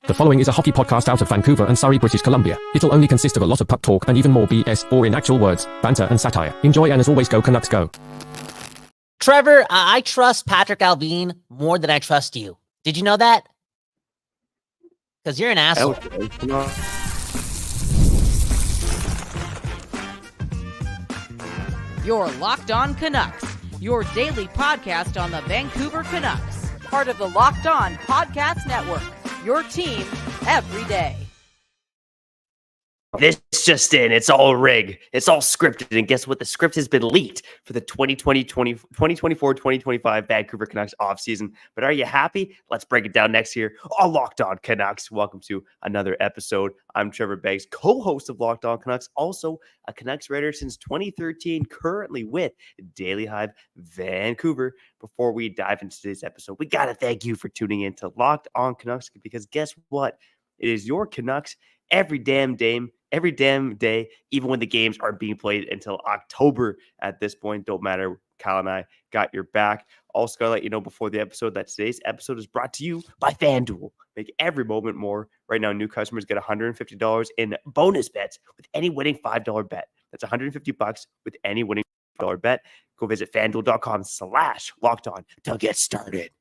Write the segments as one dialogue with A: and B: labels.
A: The following is a hockey podcast out of Vancouver and Surrey, British Columbia. It'll only consist of a lot of puck talk and even more BS, or in actual words, banter and satire. Enjoy, and as always, go Canucks go.
B: Trevor, I trust Patrick Allvin more than I trust you. Did you know that? Because you're an asshole.
C: You're Locked On Canucks, your daily podcast on the Vancouver Canucks. Part of the Locked On Podcast Network, your team every day.
D: This just in, it's all rigged. It's all scripted. And guess what? The script has been leaked for the 2024-2025 Vancouver Canucks offseason. But are you happy? Let's break it down next year on Locked On Canucks. Welcome to another episode. I'm Trevor Beggs, co-host of Locked On Canucks, also a Canucks writer since 2013, currently with Daily Hive Vancouver. Before we dive into today's episode, we got to thank you for tuning in to Locked On Canucks, because guess what? It is your Canucks every damn day, even when the games aren't being played until October at this point. Don't matter. Kyle and I got your back. Also, gotta let you know before the episode that today's episode is brought to you by FanDuel. Make every moment more. Right now, new customers get $150 in bonus bets with any winning $5 bet. That's $150 with any winning $5 bet. Go visit FanDuel.com/lockedon to get started.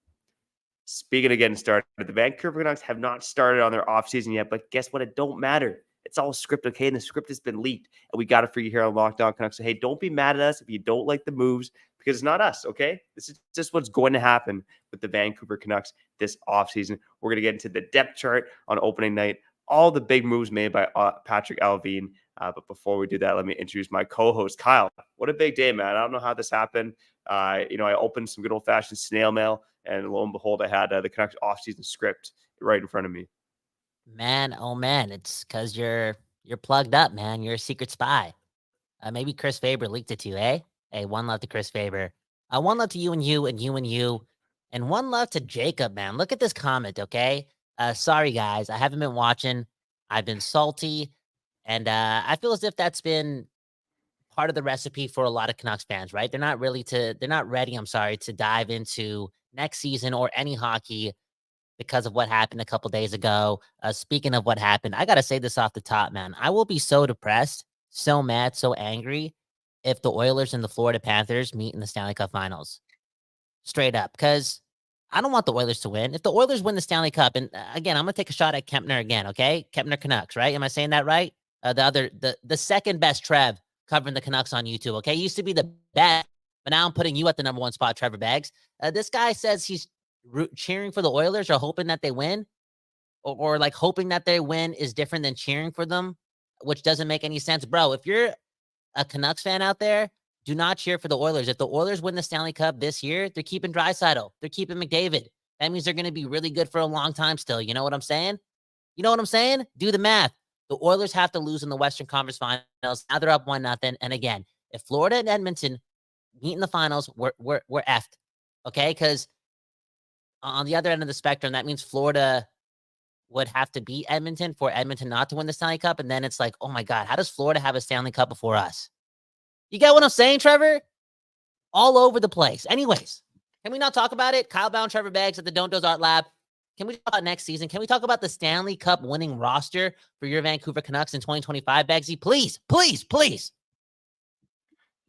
D: Speaking of getting started, the Vancouver Canucks have not started on their offseason yet, but guess what? It don't matter. It's all script, okay? And the script has been leaked, and we got it for you here on Locked On Canucks. So, hey, don't be mad at us if you don't like the moves, because it's not us, okay? This is just what's going to happen with the Vancouver Canucks this offseason. We're going to get into the depth chart on opening night, all the big moves made by Patrick Allvin. But before we do that, let me introduce my co-host, Kyle. What a big day, man. I don't know how this happened. I opened some good old-fashioned snail mail, and lo and behold, I had the Canucks offseason script right in front of me.
B: Man, oh man, it's because you're plugged up, man. You're a secret spy. Maybe Chris Faber leaked it to you, eh? Hey, one love to Chris Faber. One love to you and you and you and you. And one love to Jacob, man. Look at this comment, okay? Sorry, guys. I haven't been watching. I've been salty. And I feel as if that's been part of the recipe for a lot of Canucks fans, right? They're not ready, to dive into next season or any hockey because of what happened a couple days ago. Speaking of what happened, I got to say this off the top, man. I will be so depressed, so mad, so angry if the Oilers and the Florida Panthers meet in the Stanley Cup Finals. Straight up, because I don't want the Oilers to win. If the Oilers win the Stanley Cup, and again, I'm going to take a shot at Kempner again, okay? Kempner Canucks, right? Am I saying that right? The second best Trev covering the Canucks on YouTube, okay? He used to be the best, but now I'm putting you at the number one spot, Trevor Beggs. This guy says he's cheering for the Oilers or hoping that they win, or like hoping that they win is different than cheering for them, which doesn't make any sense. Bro, if you're a Canucks fan out there, do not cheer for the Oilers. If the Oilers win the Stanley Cup this year, they're keeping Draisaitl. They're keeping McDavid. That means they're going to be really good for a long time still. You know what I'm saying? Do the math. The Oilers have to lose in the Western Conference Finals. Now they're up 1-0. And again, if Florida and Edmonton meet in the finals, we're effed. Okay? Because on the other end of the spectrum, that means Florida would have to beat Edmonton for Edmonton not to win the Stanley Cup. And then it's like, oh my God, how does Florida have a Stanley Cup before us? You get what I'm saying, Trevor? All over the place. Anyways, can we not talk about it? Kyle Bound, Trevor Beggs at the Don't Doze Art Lab. Can we talk about next season? Can we talk about the Stanley Cup winning roster for your Vancouver Canucks in 2025, Beggsy? Please, please, please.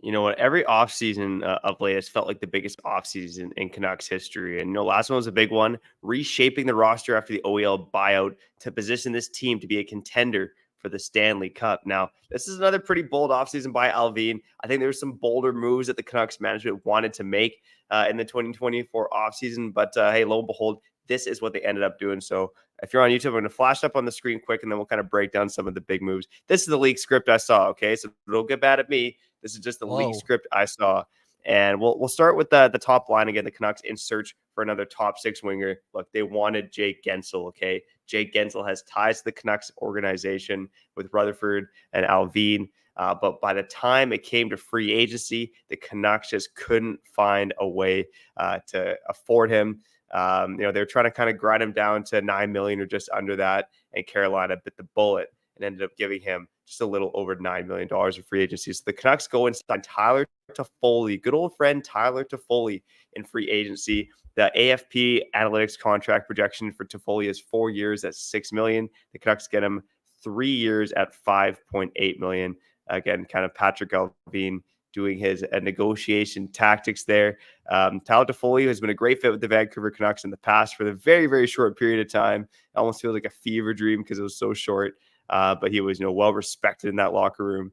D: You know what? Every offseason of late has felt like the biggest offseason in Canucks history. And, last one was a big one, reshaping the roster after the OEL buyout to position this team to be a contender for the Stanley Cup. Now, this is another pretty bold offseason by Allvin. I think there were some bolder moves that the Canucks management wanted to make in the 2024 offseason. But, hey, lo and behold, this is what they ended up doing. So if you're on YouTube, I'm going to flash up on the screen quick, and then we'll kind of break down some of the big moves. This is the league script I saw, okay? So don't get mad at me. This is just the league script I saw. And we'll start with the top line again. The Canucks in search for another top six winger. Look, they wanted Jake Guentzel, okay? Jake Guentzel has ties to the Canucks organization with Rutherford and Allvin. But by the time it came to free agency, the Canucks just couldn't find a way to afford him. They're trying to kind of grind him down to $9 million or just under that. And Carolina bit the bullet and ended up giving him just a little over $9 million of free agency. So the Canucks go and sign Tyler Toffoli, good old friend Tyler Toffoli, in free agency. The AFP analytics contract projection for Toffoli is 4 years at $6 million. The Canucks get him 3 years at $5.8 million. Again, kind of Patrick Allvin doing his negotiation tactics there. Tyler Toffoli has been a great fit with the Vancouver Canucks in the past for the very, very short period of time. It almost feels like a fever dream because it was so short. But he was, well respected in that locker room.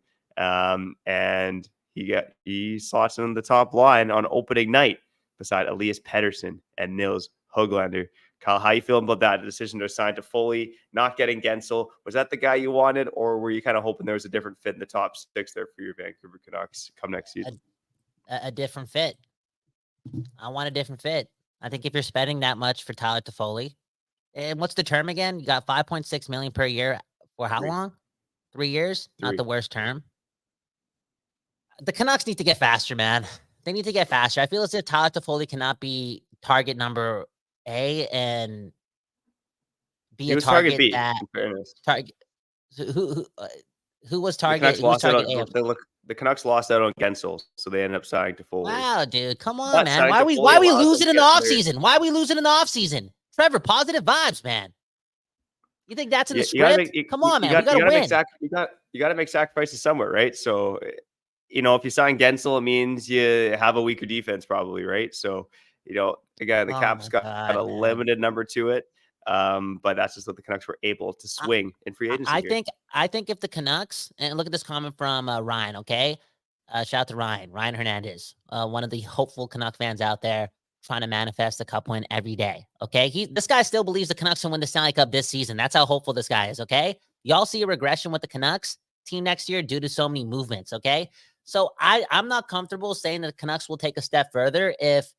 D: And he slots in the top line on opening night beside Elias Pettersson and Nils Höglander. Kyle, how you feeling about that decision to assign Toffoli, not getting Gensel? Was that the guy you wanted, or were you kind of hoping there was a different fit in the top 6 there for your Vancouver Canucks come next season?
B: A different fit. I want a different fit. I think if you're spending that much for Tyler Toffoli, and what's the term again? You got $5.6 million per year for how long? 3 years? 3. Not the worst term. The Canucks need to get faster, man. They need to get faster. I feel as if Tyler Toffoli cannot be target number A and be a target B. That in fairness. Who was target?
D: The Canucks lost out on Gensel, so they ended up signing Toffoli.
B: Wow, dude, come on, man. Why are we losing in the offseason? Why are we losing in the offseason? Trevor, positive vibes, man. You think that's in the script? Come on, man. We gotta win.
D: You gotta make sacrifices somewhere, right? So, if you sign Gensel, it means you have a weaker defense, probably, right? So, again, the cap's got a limited number to it. But that's just what the Canucks were able to swing in free agency.
B: I think if the Canucks, and look at this comment from Ryan, okay? Shout out to Ryan Hernandez, one of the hopeful Canuck fans out there trying to manifest a cup win every day, okay? This guy still believes the Canucks will win the Stanley Cup this season. That's how hopeful this guy is, okay? Y'all see a regression with the Canucks team next year due to so many movements, okay? So I'm not comfortable saying that the Canucks will take a step further if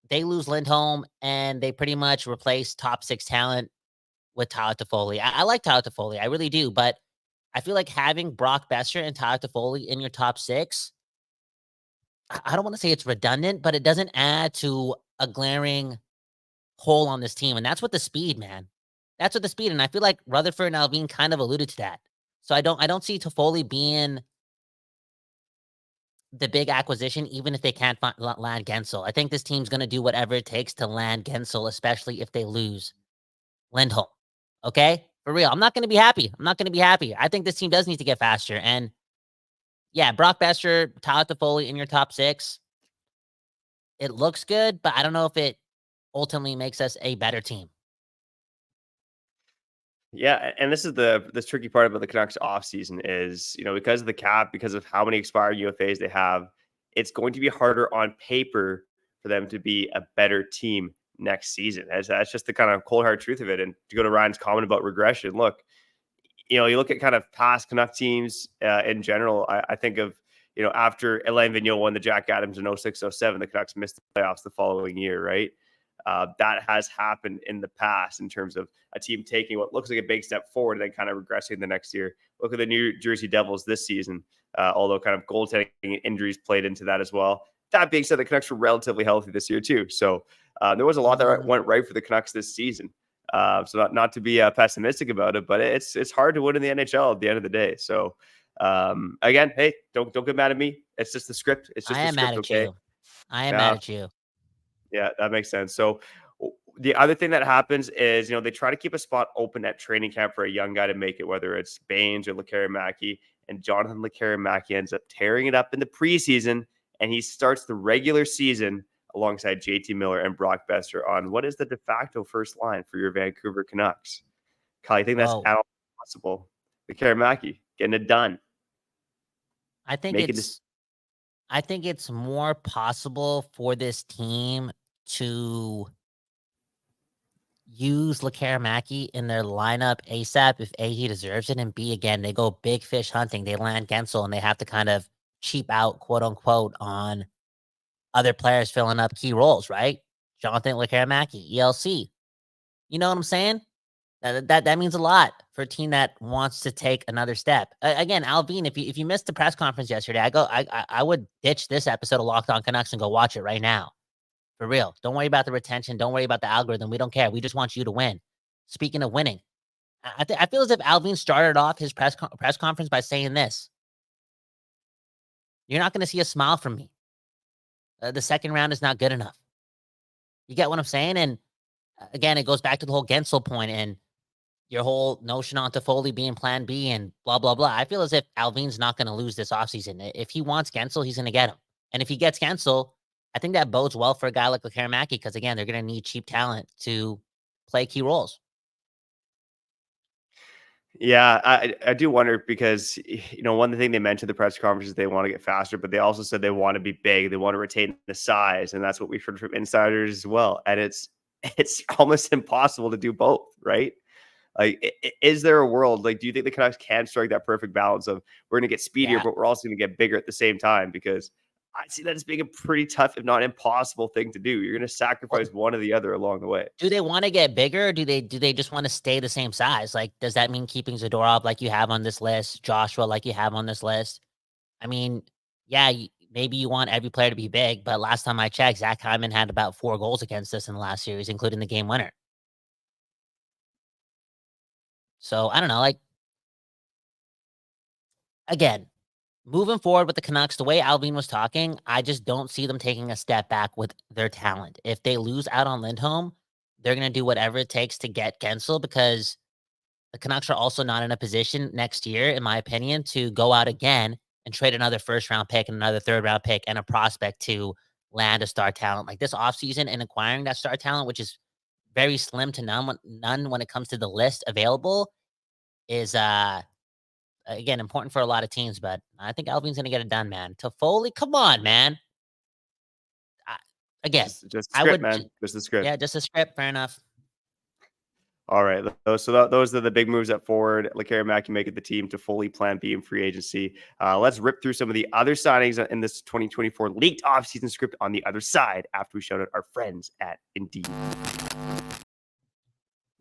B: they lose Lindholm and they pretty much replace top 6 talent with Tyler Toffoli. I like Tyler Toffoli. I really do. But I feel like having Brock Besser and Tyler Toffoli in your top 6, I don't want to say it's redundant, but it doesn't add to a glaring hole on this team. And that's with the speed, man. That's with the speed. And I feel like Rutherford and Allvin kind of alluded to that. So I don't see Toffoli being the big acquisition, even if they can't land Gensel. I think this team's going to do whatever it takes to land Gensel, especially if they lose Lindholm. Okay? For real. I'm not going to be happy. I think this team does need to get faster. And yeah, Brock Besser, Tyler Toffoli in your top 6. It looks good, but I don't know if it ultimately makes us a better team.
D: Yeah, and this is the tricky part about the Canucks offseason is, because of the cap, because of how many expired UFAs they have, it's going to be harder on paper for them to be a better team next season. That's just the kind of cold hard truth of it. And to go to Ryan's comment about regression, look, you look at kind of past Canuck teams in general. I think of, after Alain Vigneault won the Jack Adams in 06-07, the Canucks missed the playoffs the following year, right? That has happened in the past in terms of a team taking what looks like a big step forward and then kind of regressing the next year. Look at the New Jersey Devils this season, although kind of goaltending injuries played into that as well. That being said, the Canucks were relatively healthy this year too. So there was a lot that went right for the Canucks this season. So not to be pessimistic about it, but it's hard to win in the NHL at the end of the day. So again, hey, don't get mad at me. It's just the script. It's just
B: I am mad at you. I am mad at you.
D: Yeah, that makes sense. So the other thing that happens is, they try to keep a spot open at training camp for a young guy to make it, whether it's Baines or Lekkerimaki, and Jonathan Lekkerimaki ends up tearing it up in the preseason, and he starts the regular season alongside JT Miller and Brock Besser on what is the de facto first line for your Vancouver Canucks. Kyle, you think that's at all possible? Lekkerimaki getting it done.
B: I think it's more possible for this team to use Lekkerimaki in their lineup ASAP if A, he deserves it, and B, again, they go big fish hunting. They land Gensel, and they have to kind of cheap out, quote unquote, on other players filling up key roles, right? Jonathan Lekkerimaki, ELC. You know what I'm saying? That means a lot for a team that wants to take another step. Again, Allvin, if you missed the press conference yesterday, I would ditch this episode of Locked On Canucks and go watch it right now. For real. Don't worry about the retention. Don't worry about the algorithm. We don't care. We just want you to win. Speaking of winning, I feel as if Allvin started off his press conference by saying this: "You're not going to see a smile from me. The second round is not good enough." You get what I'm saying? And again, it goes back to the whole Gensel point and your whole notion on Toffoli being plan B and blah, blah, blah. I feel as if Alvin's not going to lose this offseason. If he wants Gensel, he's going to get him. And if he gets Gensel, I think that bodes well for a guy like Lekkerimaki because, again, they're going to need cheap talent to play key roles.
D: Yeah, I do wonder because, one thing they mentioned the press conference is they want to get faster, but they also said they want to be big. They want to retain the size. And that's what we've heard from insiders as well. And it's almost impossible to do both, right? Like, is there a world, like, do you think the Canucks can strike that perfect balance of we're going to get speedier, but we're also going to get bigger at the same time? Because I see that as being a pretty tough, if not impossible thing to do. You're going to sacrifice one or the other along the way.
B: Do they want to get bigger? Or do they just want to stay the same size? Like, does that mean keeping Zadorov like you have on this list, Joshua like you have on this list? I mean, yeah, maybe you want every player to be big, but last time I checked, Zach Hyman had about 4 goals against us in the last series, including the game winner. So I don't know, like, again, moving forward with the Canucks, the way Allvin was talking, I just don't see them taking a step back with their talent. If they lose out on Lindholm, they're going to do whatever it takes to get Gensel because the Canucks are also not in a position next year, in my opinion, to go out again and trade another first-round pick and another third-round pick and a prospect to land a star talent. Like this offseason and acquiring that star talent, which is very slim to none when it comes to the list available, is again important for a lot of teams. But I think Alvin's gonna get it done, man. Toffoli, come on, man. Again,
D: just the script, man. Just the script.
B: Yeah, just a script. Fair enough.
D: All right. Those are the big moves at forward. Lekkerimaki making the team to fully plan B in free agency. Let's rip through some of the other signings in this 2024 leaked offseason script on the other side after we shout out our friends at Indeed.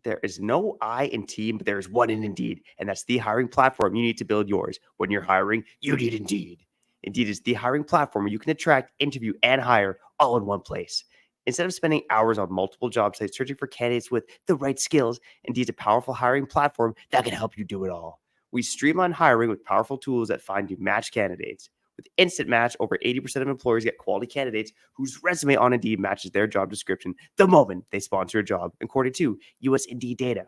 D: There is no I in team, but there is one in Indeed, and that's the hiring platform you need to build yours. When you're hiring, you need Indeed. Indeed is the hiring platform where you can attract, interview, and hire all in one place. Instead of spending hours on multiple job sites searching for candidates with the right skills, Indeed's a powerful hiring platform that can help you do it all. We streamline hiring with powerful tools that find you match candidates. With Instant Match, over 80% of employers get quality candidates whose resume on Indeed matches their job description the moment they sponsor a job, according to U.S. Indeed data.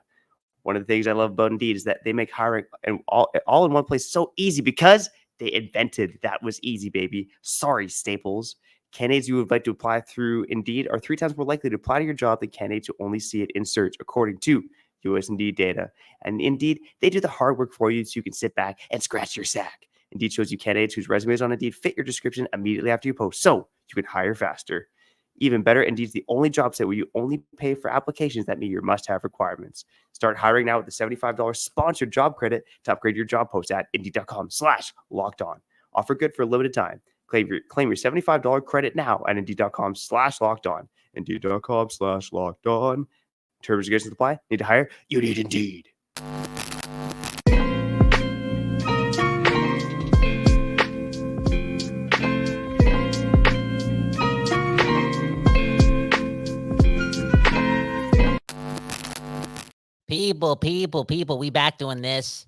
D: One of the things I love about Indeed is that they make hiring and all in one place so easy because they invented that was easy, baby. Sorry, Staples. Candidates you would like to apply through Indeed are 3 times more likely to apply to your job than candidates who only see it in search, according to U.S. Indeed data. And Indeed, they do the hard work for you so you can sit back and scratch your sack. Indeed shows you candidates whose resumes on Indeed fit your description immediately after you post, so you can hire faster. Even better, Indeed's the only job site where you only pay for applications that meet your must-have requirements. Start hiring now with the $75 sponsored job credit to upgrade your job post at Indeed.com/lockedon. Offer good for a limited time. Claim your $75 credit now at Indeed.com/lockedon. Indeed.com/lockedon. Terms and conditions apply. Need to hire? You need Indeed.
B: People, we back doing this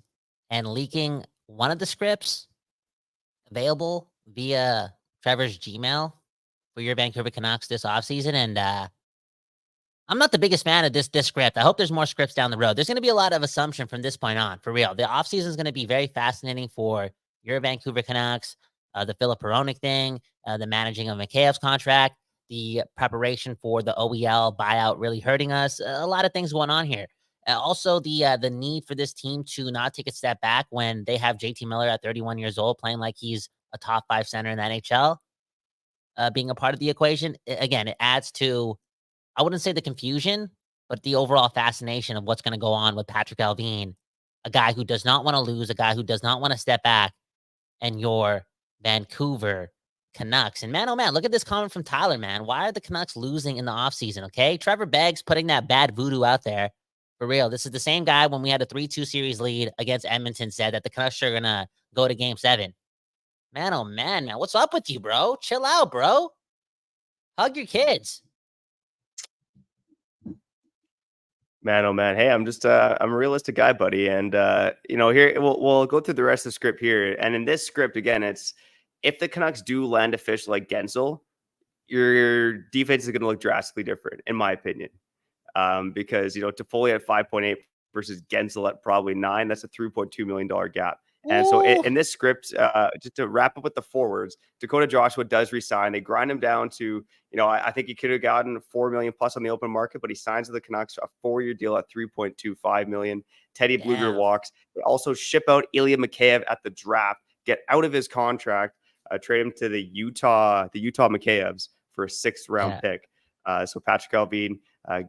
B: and leaking one of the scripts available via Trevor's Gmail for your Vancouver Canucks this offseason. And I'm not the biggest fan of this script. I hope there's more scripts down the road. There's going to be a lot of assumption from this point on, for real. The offseason is going to be very fascinating for your Vancouver Canucks, the Filip Hronek thing, the managing of Mikheyev's contract, the preparation for the OEL buyout really hurting us. A lot of things going on here. Also, the need for this team to not take a step back when they have JT Miller at 31 years old playing like he's a top 5 center in the NHL, being a part of the equation. Again, it adds to, I wouldn't say the confusion, but the overall fascination of what's going to go on with Patrick Allvin, a guy who does not want to lose, a guy who does not want to step back, and your Vancouver Canucks. And man, oh man, look at this comment from Tyler, man. Why are the Canucks losing in the offseason, okay? Trevor Beggs putting that bad voodoo out there. For real, this is the same guy when we had a 3-2 series lead against Edmonton said that the Canucks are going to go to Game 7. Man, oh man, what's up with you, bro? Chill out, bro. Hug your kids.
D: Man, oh man. Hey, I'm just I'm a realistic guy, buddy. And here we'll go through the rest of the script here. And in this script, again, it's if the Canucks do land a fish like Gensel, your defense is going to look drastically different, in my opinion. Because Toffoli at 5.8 versus Gensel at probably 9, that's a $3.2 million gap. And so in this script, just to wrap up with the forwards, Dakota Joshua does resign. They grind him down to, I think he could have gotten $4 million plus on the open market, but he signs with the Canucks a 4-year deal at $3.25 million. Teddy Bluger walks. They also ship out Ilya Mikheyev at the draft, get out of his contract, trade him to the Utah Mikheyevs for a 6th-round pick. So Patrick Alvin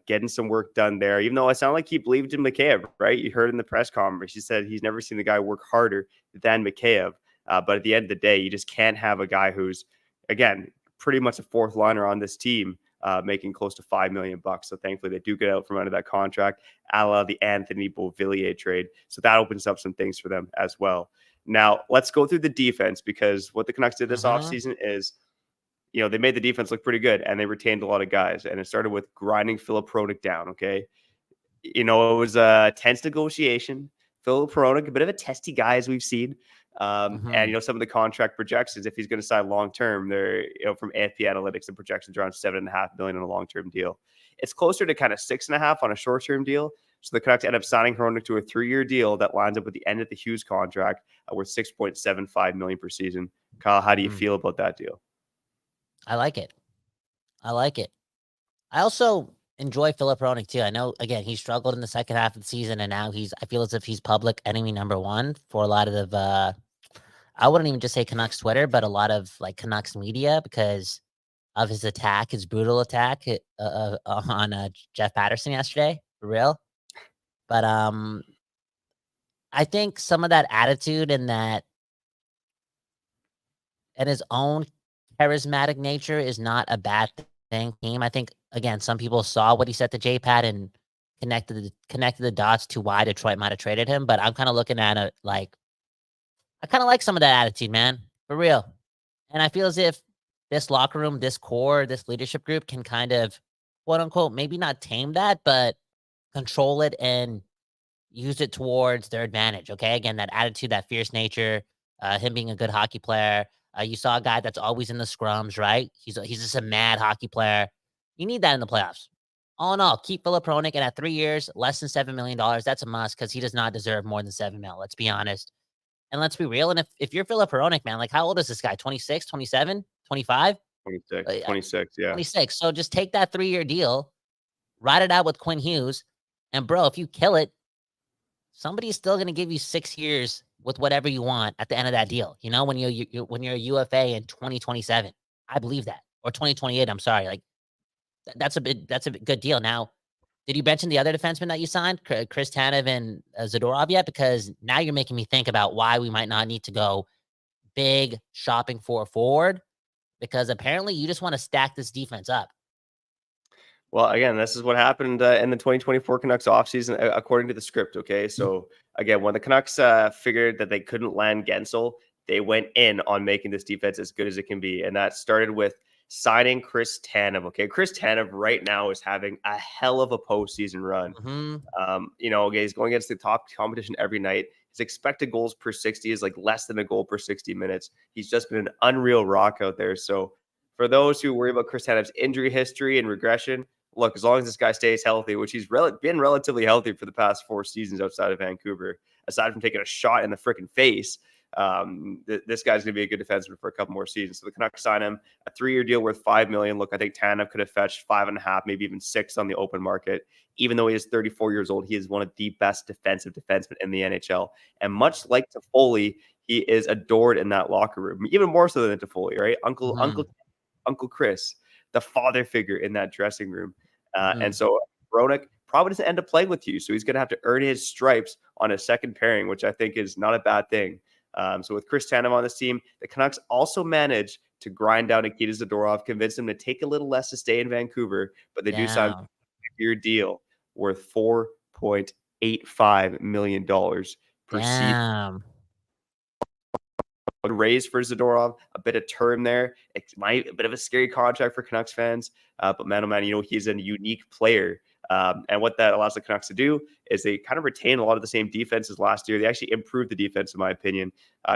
D: getting some work done there, even though it sounded like he believed in Mikheyev, right? You heard in the press conference, he said he's never seen a guy work harder than Mikheyev. But at the end of the day, you just can't have a guy who's, again, pretty much a 4th liner on this team making close to $5 million. So thankfully, they do get out from under that contract, a la the Anthony Beauvillier trade. So that opens up some things for them as well. Now, let's go through the defense, because what the Canucks did this offseason is, they made the defense look pretty good, and they retained a lot of guys. And it started with grinding Filip Hronek down, okay? It was a tense negotiation. Filip Hronek, a bit of a testy guy, as we've seen. And, some of the contract projections, if he's going to sign long-term, they're, from AFP Analytics, the projections are around $7.5 million on a long-term deal. It's closer to kind of 6.5 on a short-term deal. So the Canucks end up signing Hronek to a 3-year deal that lines up with the end of the Hughes contract worth $6.75 million per season. Kyle, how do you feel about that deal?
B: I like it. I also enjoy Filip Hronek too. I know, again, he struggled in the second half of the season, and now I feel as if he's public enemy number 1 for a lot of I wouldn't even just say Canucks Twitter, but a lot of like Canucks media, because of his attack, his brutal attack on Jeff Patterson yesterday, for real. But I think some of that attitude and his own charismatic nature is not a bad thing. I think, again, some people saw what he said to J-Pat and connected the dots to why Detroit might have traded him. But I'm kind of looking at it like, I kind of like some of that attitude, man, for real. And I feel as if this locker room, this core, this leadership group can kind of, quote unquote, maybe not tame that, but control it and use it towards their advantage. Okay. Again, that attitude, that fierce nature, him being a good hockey player. You saw a guy that's always in the scrums, right? He's just a mad hockey player. You need that in the playoffs. All in all, keep Filip Hronek, and at 3 years, less than $7 million, that's a must, because he does not deserve more than $7 million. Let's be honest. And let's be real. And if you're Filip Hronek, man, like, how old is this guy? 26, 27, 25?
D: 26, yeah.
B: 26. So just take that 3-year deal, ride it out with Quinn Hughes, and bro, if you kill it, somebody's still going to give you 6 years with whatever you want at the end of that deal. When you're a UFA in 2027, I believe that, or 2028. I'm sorry, like that's a good deal. Now, did you mention the other defenseman that you signed, Chris Tanev and Zadorov, yet? Because now you're making me think about why we might not need to go big shopping for a forward, because apparently you just want to stack this defense up.
D: Well, again, this is what happened in the 2024 Canucks offseason, according to the script, okay? So, again, when the Canucks figured that they couldn't land Gensel, they went in on making this defense as good as it can be. And that started with signing Chris Tanev, okay? Chris Tanev right now is having a hell of a postseason run. Okay, he's going against the top competition every night. His expected goals per 60 is like less than a goal per 60 minutes. He's just been an unreal rock out there. So, for those who worry about Chris Tanev's injury history and regression, look, as long as this guy stays healthy, which he's been relatively healthy for the past 4 seasons outside of Vancouver, aside from taking a shot in the freaking face, this guy's going to be a good defenseman for a couple more seasons. So the Canucks sign him a 3-year deal worth $5 million. Look, I think Tanev could have fetched 5.5, maybe even 6 on the open market. Even though he is 34 years old, he is one of the best defensive defensemen in the NHL. And much like Toffoli, he is adored in that locker room, even more so than Toffoli, right? Uncle Chris, the father figure in that dressing room. And so Hronek probably doesn't end up playing with you. So he's going to have to earn his stripes on a second pairing, which I think is not a bad thing. So with Chris Tanev on this team, the Canucks also managed to grind down Nikita Zadorov, convince him to take a little less to stay in Vancouver, but they do sign a 5-year deal worth $4.85 million per season. Raise for Zadorov, a bit of term there. It might a bit of a scary contract for Canucks fans, but man, oh man, he's a unique player And what that allows the Canucks to do is they kind of retain a lot of the same defenses last year. They actually improved the defense, in my opinion.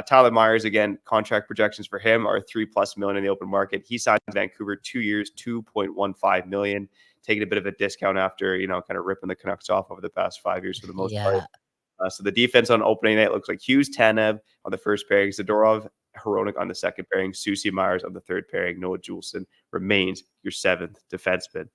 D: Tyler Myers, again, contract projections for him are $3+ million in the open market. He signed in Vancouver 2 years, $2.15 million, taking a bit of a discount after, kind of ripping the Canucks off over the past 5 years for the most part. So the defense on opening night looks like Hughes, Tanev on the first pairing, Zadorov, Hronek on the second pairing, Susie Myers on the third pairing, Noah Juulsen remains your seventh defenseman.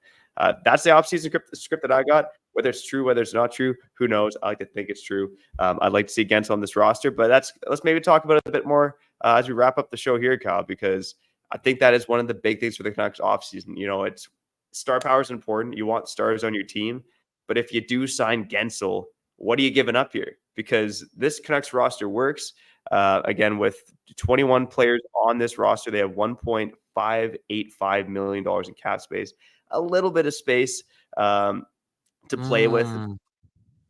D: That's the offseason script that I got. Whether it's true, whether it's not true, who knows? I like to think it's true. I'd like to see Gensel on this roster, but let's maybe talk about it a bit more as we wrap up the show here, Kyle, because I think that is one of the big things for the Canucks offseason. It's star power is important. You want stars on your team, but if you do sign Gensel, what are you giving up here? Because this Canucks roster works. Again, with 21 players on this roster, they have $1.585 million in cap space, a little bit of space to play with.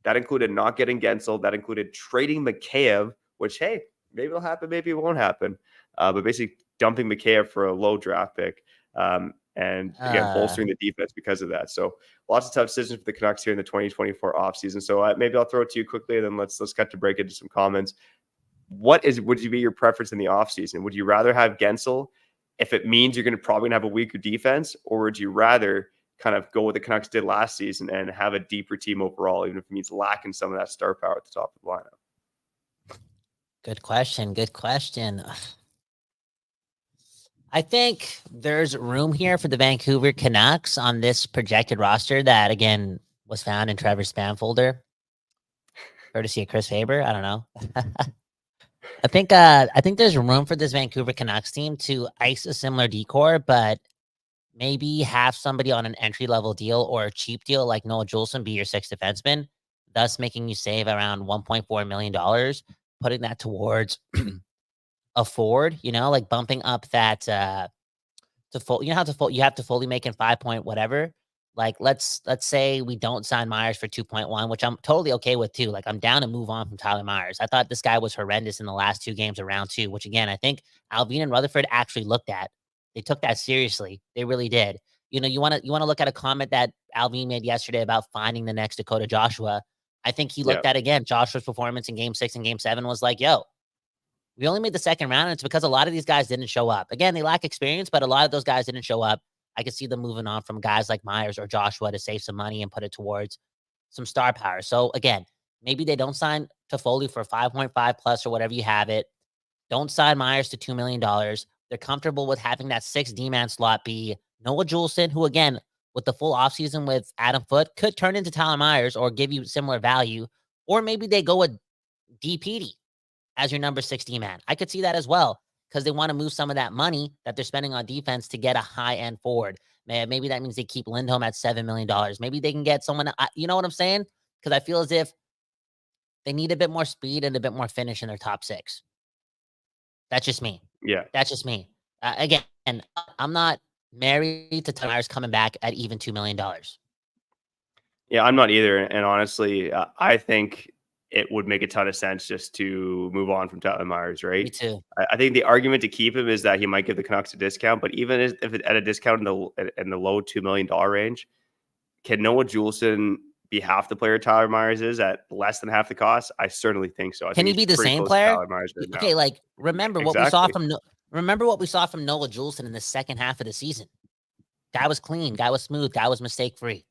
D: That included not getting Gensel. That included trading Mikheyev, which, hey, maybe it'll happen, maybe it won't happen. But basically dumping Mikheyev for a low draft pick. And again, bolstering the defense because of that. So lots of tough decisions for the Canucks here in the 2024 offseason. So maybe I'll throw it to you quickly, and then let's cut to break into some comments. Would you be your preference in the offseason? Would you rather have Gensel if it means you're probably gonna have a weaker defense, or would you rather kind of go what the Canucks did last season and have a deeper team overall, even if it means lacking some of that star power at the top of the lineup?
B: Good question. I think there's room here for the Vancouver Canucks on this projected roster that, again, was found in Trevor's spam folder, courtesy of Chris Faber. I don't know. I think there's room for this Vancouver Canucks team to ice a similar decor, but maybe have somebody on an entry-level deal or a cheap deal like Noah Juulsen be your sixth defenseman, thus making you save around $1.4 million, putting that towards a forward, like bumping up that to full. You know how you have to fully make in 5 point whatever. Like let's say we don't sign Myers for 2.1, which I'm totally okay with too. Like I'm down to move on from Tyler Myers. I thought this guy was horrendous in the last 2 games of round 2, which again I think Alvin and Rutherford actually looked at. They took that seriously. They really did. You want to look at a comment that Alvin made yesterday about finding the next Dakota Joshua. I think he looked at again Joshua's performance in Game 6 and Game 7 was like, yo, we only made the second round, and it's because a lot of these guys didn't show up. Again, they lack experience, but a lot of those guys didn't show up. I could see them moving on from guys like Myers or Joshua to save some money and put it towards some star power. So again, maybe they don't sign Toffoli for 5.5 plus or whatever you have it. Don't sign Myers to $2 million. They're comfortable with having that 6 D-man slot be Noah Juulsen, who again, with the full offseason with Adam Foote, could turn into Tyler Myers or give you similar value. Or maybe they go with DPD as your number 6 D-man. I could see that as well, because they want to move some of that money that they're spending on defense to get a high-end forward. Maybe that means they keep Lindholm at $7 million. Maybe they can get someone, you know what I'm saying? Because I feel as if they need a bit more speed and a bit more finish in their top 6. That's just me.
D: Yeah.
B: That's just me. Again, I'm not married to Myers coming back at even $2 million.
D: Yeah, I'm not either. And honestly, I think it would make a ton of sense just to move on from Tyler Myers, right?
B: Me too.
D: I think the argument to keep him is that he might give the Canucks a discount, but even if it, at a discount in the low $2 million range, can Noah Juulsen be half the player Tyler Myers is at less than half the cost? I certainly think so.
B: Can he be the same player?
D: Right
B: okay, like remember
D: exactly.
B: what we saw from Noah Juulsen in the second half of the season. Guy was clean, guy was smooth, guy was mistake free.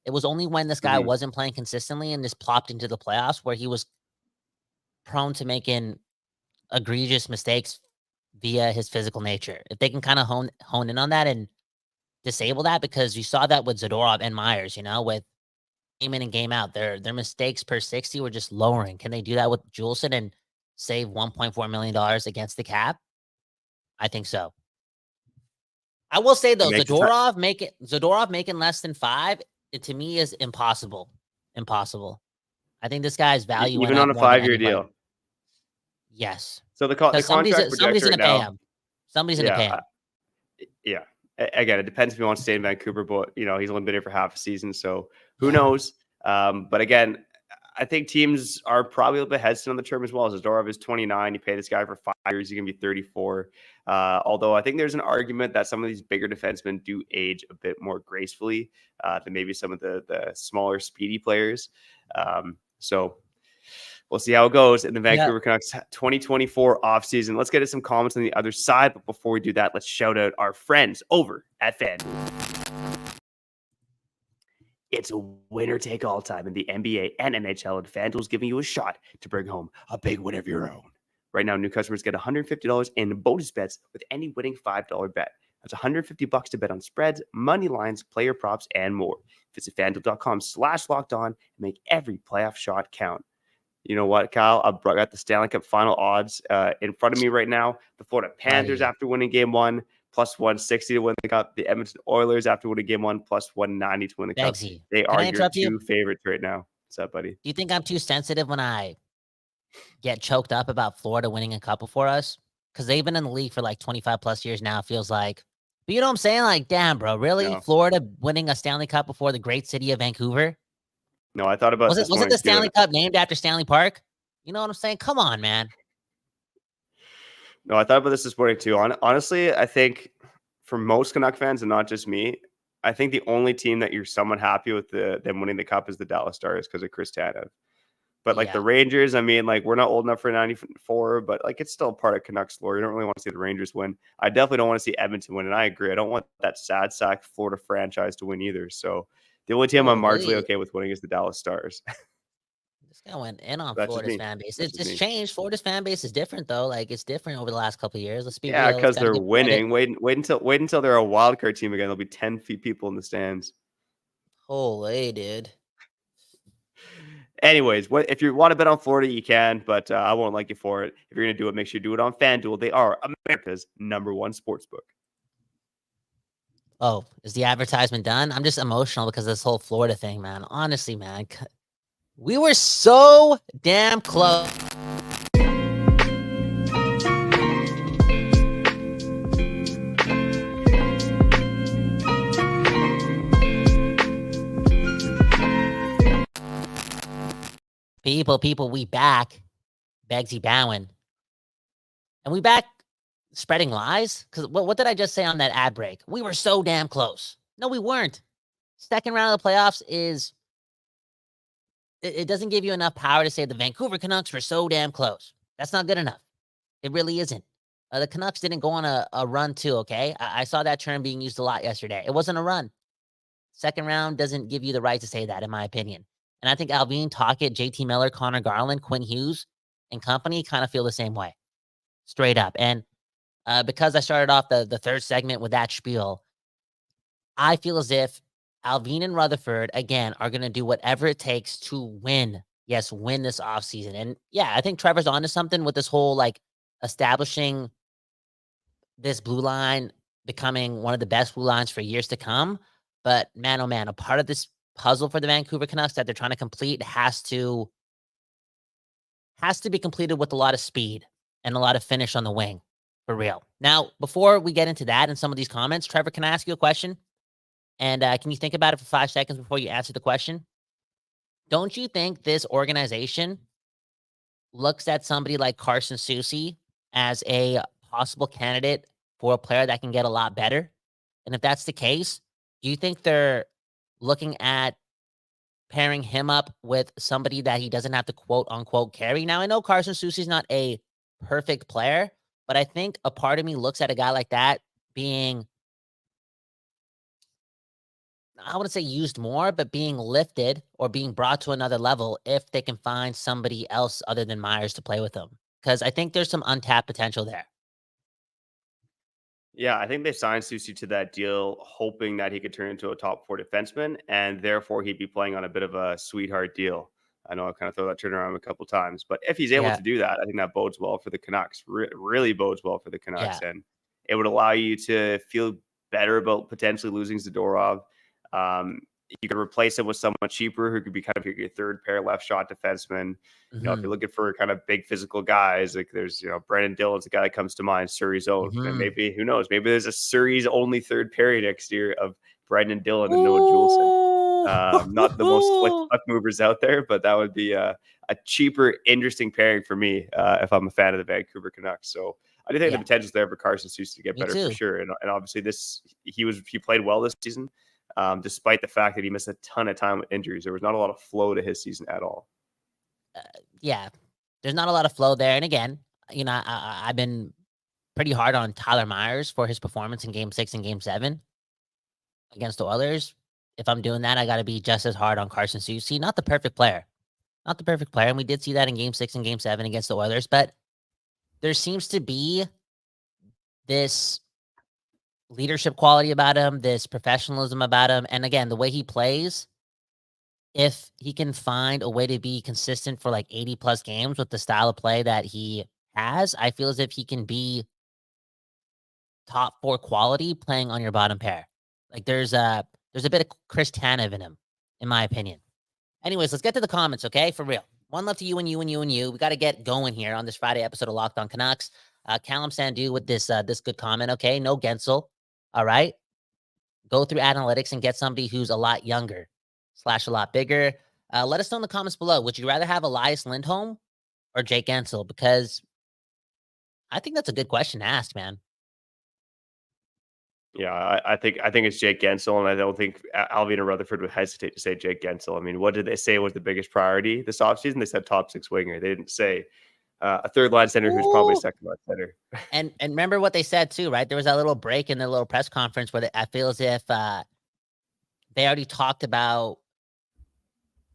B: It was only when this guy wasn't playing consistently and just plopped into the playoffs where he was prone to making egregious mistakes via his physical nature. If they can kind of hone in on that and disable that, because you saw that with Zadorov and Myers, with game in and game out, their mistakes per 60 were just lowering. Can they do that with Juulsen and save $1.4 million against the cap? I think so. I will say though, Zadorov making less than 5, it to me is impossible. I think this guy's value
D: even on a 5-year deal.
B: Yes.
D: So the contract
B: somebody's going to pay him. Somebody's going to pay him.
D: Yeah. Again, it depends if he wants to stay in Vancouver, but he's only been here for half a season, so who knows? But again, I think teams are probably a little bit hesitant on the term as well. Zadorov is 29. You pay this guy for 5 years, he's going to be 34. Although I think there's an argument that some of these bigger defensemen do age a bit more gracefully than maybe some of the smaller, speedy players. So we'll see how it goes in the Vancouver Canucks 2024 offseason. Let's get to some comments on the other side. But before we do that, let's shout out our friends over at FanDuel. It's a winner-take-all time in the NBA and NHL, and FanDuel's giving you a shot to bring home a big win of your own. Right now, new customers get $150 in bonus bets with any winning $5 bet. That's $150 to bet on spreads, money lines, player props, and more. Visit FanDuel.com/lockedon and make every playoff shot count. You know what, Kyle? I've got the Stanley Cup final odds in front of me right now. The Florida Panthers after winning Game 1, plus 160 to win the Cup. The Edmonton Oilers after winning Game 1, plus 190 to win the Cup.
B: Beggsy,
D: they are your two favorites right now. What's up, buddy?
B: Do you think I'm too sensitive when I get choked up about Florida winning a cup before us? Because they've been in the league for like 25 plus years now, it feels like. But you know what I'm saying? Like, damn, bro, really? No. Florida winning a Stanley Cup before the great city of Vancouver?
D: No, I thought about
B: was it the Stanley Cup named after Stanley Park? You know what I'm saying? Come on, man.
D: No, I thought about this morning too. Honestly, I think for most Canuck fans and not just me, I think the only team that you're somewhat happy with them winning the Cup is the Dallas Stars because of Chris Tanev. But like the Rangers, I mean, like we're not old enough for 94, but like it's still part of Canucks lore. You don't really want to see the Rangers win. I definitely don't want to see Edmonton win, and I agree. I don't want that sad sack Florida franchise to win either. So the only team I'm marginally okay with winning is the Dallas Stars.
B: This guy went in on Florida's fan base. It's changed. Florida's fan base is different though. Like it's different over the last couple of years. Let's be real.
D: Because they're winning. Wait until they're a wild card team again. There'll be 10 people in the stands.
B: Holy dude.
D: Anyways, if you want to bet on Florida, you can, but I won't like you for it. If you're going to do it, make sure you do it on FanDuel. They are America's #1 sportsbook.
B: Oh, is the advertisement done? I'm just emotional because of this whole Florida thing, man. Honestly, man. We were so damn close. People, we back. Beggsy Bhawan. And we back spreading lies? Because what did I just say on that ad break? We were so damn close. No, we weren't. Second round of the playoffs is... It doesn't give you enough power to say the Vancouver Canucks were so damn close. That's not good enough. It really isn't. The Canucks didn't go on a run too, okay? I saw that term being used a lot yesterday. It wasn't a run. Second round doesn't give you the right to say that, in my opinion. And I think Alvin, Tocchet, JT Miller, Connor Garland, Quinn Hughes, and company kind of feel the same way. Straight up. And because I started off the third segment with that spiel, I feel as if Alvin and Rutherford, again, are going to do whatever it takes to win. Yes, win this offseason. And yeah, I think Trevor's onto something with this whole, like, establishing this blue line, becoming one of the best blue lines for years to come. But man, oh man, a part of this puzzle for the Vancouver Canucks that they're trying to complete has to be completed with a lot of speed and a lot of finish on the wing, for real. Now, before we get into that and some of these comments, Trevor, can I ask you a question? And can you think about it for 5 seconds before you answer the question? Don't you think this organization looks at somebody like Carson Soucy as a possible candidate for a player that can get a lot better? And if that's the case, do you think they're looking at pairing him up with somebody that he doesn't have to quote unquote carry? Now, I know Carson Soucy's not a perfect player, but I think a part of me looks at a guy like that being, I wouldn't say used more, but being lifted or being brought to another level if they can find somebody else other than Myers to play with them. Because I think there's some untapped potential there.
D: Yeah, I think they signed Soucy to that deal hoping that he could turn into a top 4 defenseman, and therefore he'd be playing on a bit of a sweetheart deal. I know I kind of throw that turn around a couple times, but if he's able to do that, I think that bodes well for the Canucks. Really bodes well for the Canucks, and it would allow you to feel better about potentially losing Zadorov. You could replace him with someone cheaper who could be kind of your third pair left shot defenseman. You know, if you're looking for kind of big physical guys, like there's, Brandon Dillon's the guy that comes to mind, Surrey's own. And maybe, who knows, maybe there's a Surrey's only third pair next year of Brandon Dillon and Noah Juleson. Not the most slick puck movers out there, but that would be a cheaper, interesting pairing for me if I'm a fan of the Vancouver Canucks. So I do think the potential's there for Carson Soucy to get better for sure. And obviously he played well this season, despite the fact that he missed a ton of time with injuries. There was not a lot of flow to his season at all.
B: There's not a lot of flow there. And again, I've been pretty hard on Tyler Myers for his performance in Game 6 and Game 7 against the Oilers. If I'm doing that, I got to be just as hard on Carson Soucy. Not the perfect player. And we did see that in Game 6 and Game 7 against the Oilers. But there seems to be this leadership quality about him, this professionalism about him. And again, the way he plays, if he can find a way to be consistent for like 80 plus games with the style of play that he has, I feel as if he can be top 4 quality playing on your bottom pair. Like there's a bit of Chris Tanev in him, in my opinion. Anyways, let's get to the comments, okay? For real. One love to you and you and you and you. We got to get going here on this Friday episode of Locked On Canucks. Callum Sandu with this good comment, okay? No Gensel, all right? Go through analytics and get somebody who's a lot younger / a lot bigger. Let us know in the comments below. Would you rather have Elias Lindholm or Jake Gensel? Because I think that's a good question to ask, man.
D: Yeah, I think it's Jake Gensel, and I don't think Alvina Rutherford would hesitate to say Jake Gensel. I mean, what did they say was the biggest priority this offseason? They said top 6 winger. They didn't say a third line center who's probably a second line center.
B: And remember what they said too, right? There was that little break in the little press conference where I feel as if they already talked about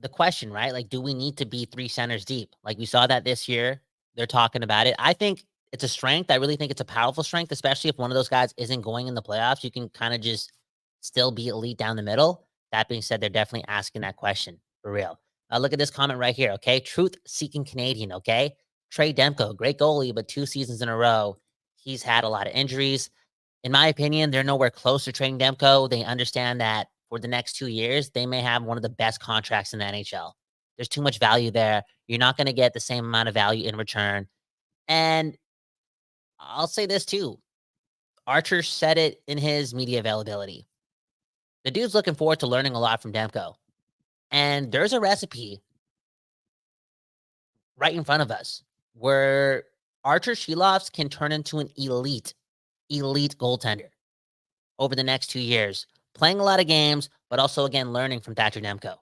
B: the question, right? Like, do we need to be 3 centers deep? Like we saw that this year. They're talking about it. I think it's a strength. I really think it's a powerful strength, especially if one of those guys isn't going in the playoffs. You can kind of just still be elite down the middle. That being said, they're definitely asking that question for real. Look at this comment right here, okay? Truth-seeking Canadian, okay? Trey Demko, great goalie, but 2 seasons in a row, he's had a lot of injuries. In my opinion, they're nowhere close to trading Demko. They understand that for the next 2 years, they may have one of the best contracts in the NHL. There's too much value there. You're not going to get the same amount of value in return. And I'll say this too. Archer said it in his media availability. The dude's looking forward to learning a lot from Demko. And there's a recipe right in front of us where Archer Shilovs can turn into an elite goaltender over the next 2 years, playing a lot of games, but also, again, learning from Thatcher Demko.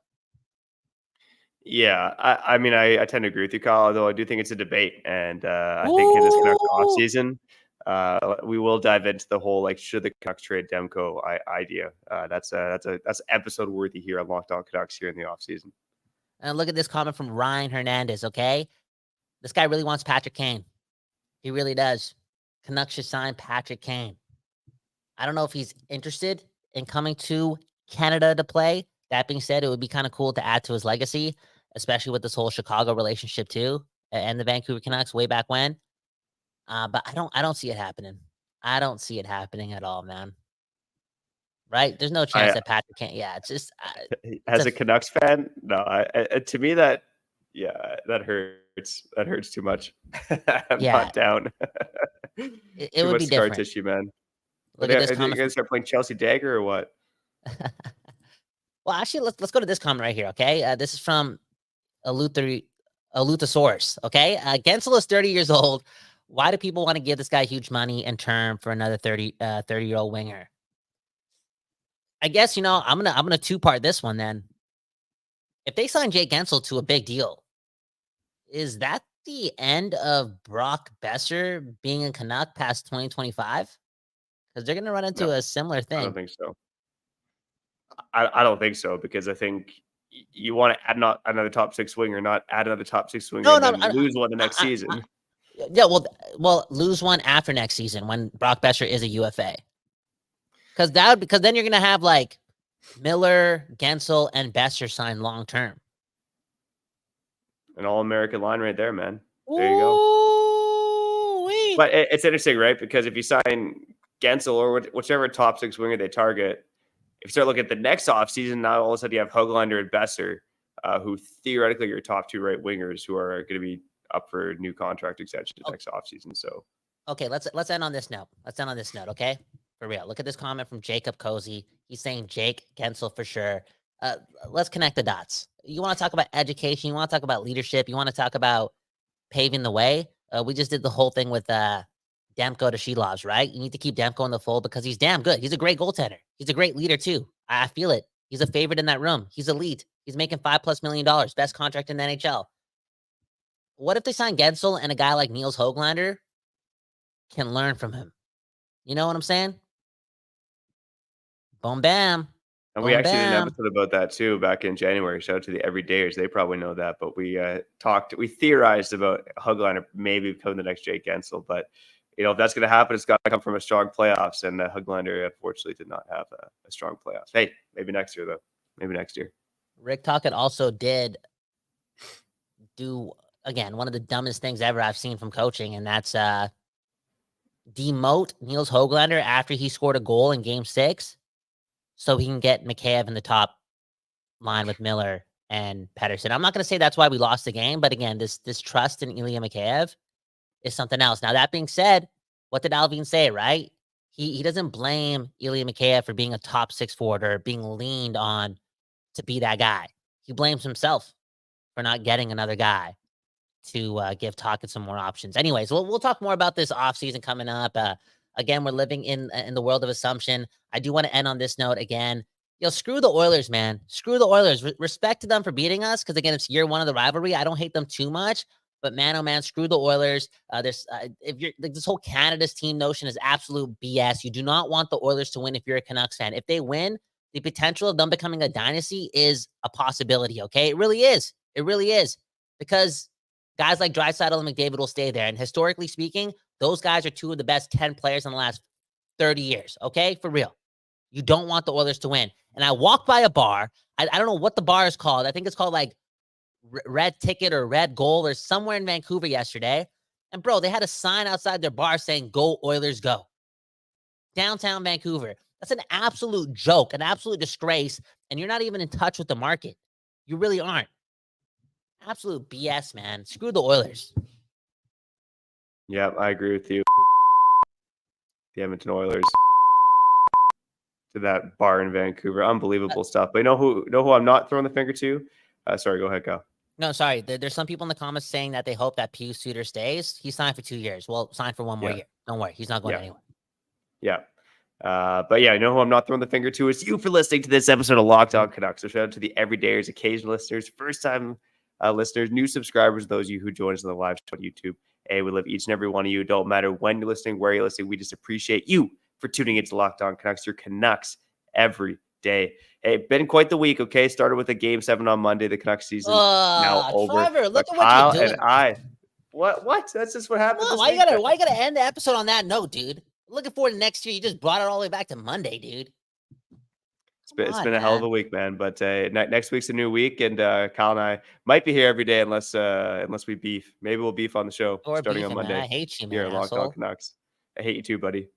D: Yeah, I mean, I tend to agree with you, Kyle, although I do think it's a debate. And I think in this Canucks offseason, we will dive into the whole, like, should the Canucks trade Demko idea. That's episode worthy here on Locked On Canucks here in the offseason.
B: And look at this comment from Ryan Hernandez, okay? This guy really wants Patrick Kane. He really does. Canucks should sign Patrick Kane. I don't know if he's interested in coming to Canada to play. That being said, it would be kind of cool to add to his legacy, especially with this whole Chicago relationship too, and the Vancouver Canucks way back when. But I don't see it happening. I don't see it happening at all, man. Right? There's no chance that Patrick can't. Yeah, it's just
D: as a Canucks fan, no. To me, that hurts. That hurts too much. I'm not down.
B: It would be
D: scar
B: different.
D: Tissue, man.
B: Look at this
D: Are you
B: comment.
D: guys start playing Chelsea Dagger or what?
B: Well, actually, let's go to this comment right here, okay? This is from Eluthosaurus, okay? Gensel is 30 years old. Why do people want to give this guy huge money in term for another 30-year-old winger? I guess, I'm gonna 2-part this one then. If they sign Jake Gensel to a big deal, is that the end of Brock Besser being a Canuck past 2025? Because they're gonna run into a similar thing.
D: I don't think so. I don't think so, because I think you want to add not another top 6 winger, not add another top 6 winger and then lose one the next season.
B: Yeah, well, lose one after next season when Brock Besser is a UFA. Because then you're gonna have like Miller, Gensel, and Besser sign long term.
D: An all-American line right there, man. There you go. But it's interesting, right? Because if you sign Gensel or whichever top 6 winger they target, if you start looking at the next offseason, now all of a sudden you have Höglander and Besser, who theoretically are your top 2 right wingers who are going to be up for new contract extensions next offseason. So,
B: okay, let's end on this note. Okay, for real. Look at this comment from Jacob Cozy. He's saying Jake Gensel for sure. let's connect the dots. You want to talk about education. You want to talk about leadership. You want to talk about paving the way. We just did the whole thing with Demko to Shilovs, right? You need to keep Demko in the fold because he's damn good. He's a great goaltender. He's a great leader too. I feel it. He's a favorite in that room. He's elite. He's making $5+ million, best contract in the NHL. What if they sign Gensel and a guy like Niels Höglander can learn from him? You know what I'm saying? Boom, bam.
D: And we actually did an episode about that too back in January. Shout out to the everydayers. They probably know that, but we theorized about Höglander maybe becoming the next Jake Gensel. But, if that's going to happen, it's got to come from a strong playoffs. And Höglander, unfortunately, did not have a strong playoffs. Hey, maybe next year, though. Maybe next year.
B: Rick Tocchet also did do, again, one of the dumbest things ever I've seen from coaching, and that's demote Niels Höglander after he scored a goal in Game 6 so he can get Mikheyev in the top line with Miller and Pettersson. I'm not going to say that's why we lost the game, but again, this trust in Ilya Mikheyev is something else. Now, that being said, what did Alvin say, right? He doesn't blame Ilya Mikheyev for being a top 6 forward or being leaned on to be that guy. He blames himself for not getting another guy to give Tocchet some more options. Anyways, we'll talk more about this offseason coming up. Again, we're living in the world of assumption. I do want to end on this note again. Screw the Oilers, man. Screw the Oilers. Respect to them for beating us because, again, it's year one of the rivalry. I don't hate them too much. But man, oh man, screw the Oilers. This whole Canada's team notion is absolute BS. You do not want the Oilers to win if you're a Canucks fan. If they win, the potential of them becoming a dynasty is a possibility, okay? It really is. It really is. Because guys like Draisaitl and McDavid will stay there. And historically speaking, those guys are two of the best 10 players in the last 30 years, okay? For real. You don't want the Oilers to win. And I walked by a bar. I don't know what the bar is called. I think it's called like Red Ticket or Red Goal or somewhere in Vancouver yesterday. And bro, they had a sign outside their bar saying, "Go Oilers, go." Downtown Vancouver. That's an absolute joke, an absolute disgrace. And you're not even in touch with the market. You really aren't. Absolute BS, man. Screw the Oilers.
D: Yeah, I agree with you. The Edmonton Oilers to that bar in Vancouver. Unbelievable stuff. But you know who I'm not throwing the finger to? Sorry, go ahead, Kyle.
B: No, sorry. There's some people in the comments saying that they hope that Pius Suter stays. He signed for 2 years. Well, signed for one more year. Don't worry. He's not going anywhere.
D: Yeah. But yeah, you know who I'm not throwing the finger to? It's you for listening to this episode of Locked On Canucks. So shout out to the everydayers, occasional listeners, first-time listeners, new subscribers, those of you who join us on the live show on YouTube. Hey, we love each and every one of you. It don't matter when you're listening, where you're listening. We just appreciate you for tuning into Locked On Canucks, your Canucks every day. Hey, been quite the week, okay? Started with a Game 7 on Monday. The Canucks season now over.
B: Trevor, look at
D: Kyle
B: what you're doing.
D: What? That's just what happened.
B: Why you gotta end the episode on that note, dude? Looking forward to next year. You just brought it all the way back to Monday, dude.
D: It's been a hell of a week, man. But next week's a new week, and Kyle and I might be here every day unless we beef. Maybe we'll beef on the show starting on Monday.
B: Man. I hate you, man.
D: Here at Locked On Canucks. I hate you too, buddy.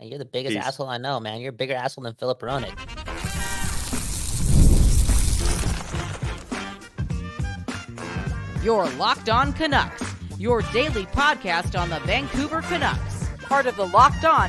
B: You're the biggest asshole I know, man. You're a bigger asshole than Filip Hronek.
C: You're Locked On Canucks, your daily podcast on the Vancouver Canucks, part of the Locked On